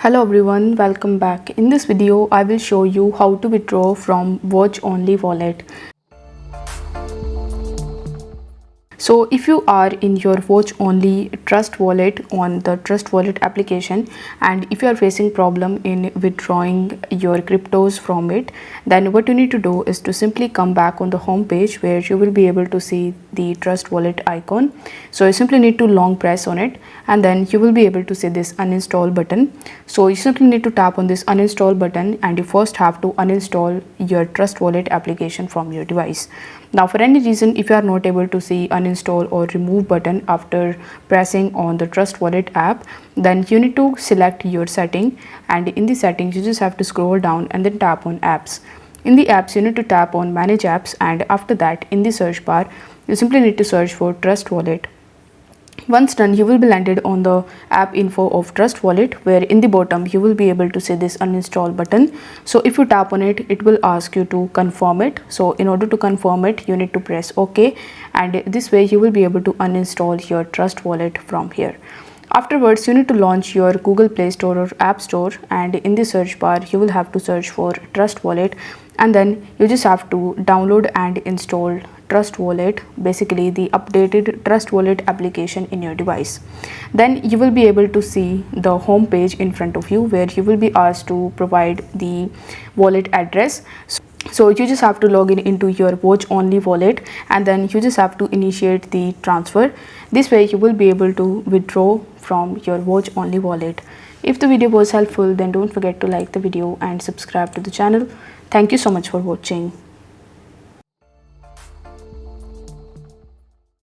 Hello everyone, welcome back. In this video, I will show you how to withdraw from Watch Only wallet. So if you are in your Watch Only Trust wallet on the Trust wallet application, and if you are facing problem in withdrawing your cryptos from it, then what you need to do is to simply come back on the home page where you will be able to see the Trust wallet icon. So you simply need to long press on it, and then you will be able to see this uninstall button. So you simply need to tap on this uninstall button, and you first have to uninstall your Trust wallet application from your device. Now for any reason, if you are not able to see uninstall or remove button after pressing on the Trust wallet app, then you need to select your setting, and in the settings you just have to scroll down and then tap on apps. In the apps you need to tap on manage apps, and after that in the search bar you simply need to search for Trust wallet. Once done, you will be landed on the app info of Trust wallet, where in the bottom you will be able to see this uninstall button. So if you tap on it, it will ask you to confirm it. So in order to confirm it, you need to press OK, and this way you will be able to uninstall your Trust wallet from here. Afterwards, you need to launch your Google Play Store or App Store, and in the search bar you will have to search for Trust wallet, and then you just have to download and install Trust wallet, basically the updated Trust wallet application in your device. Then you will be able to see the home page in front of you, where you will be asked to provide the wallet address. So you just have to log in into your Watch Only wallet, and then you just have to initiate the transfer. This way you will be able to withdraw from your Watch Only wallet. If the video was helpful, then don't forget to like the video and subscribe to the channel. Thank you so much for watching.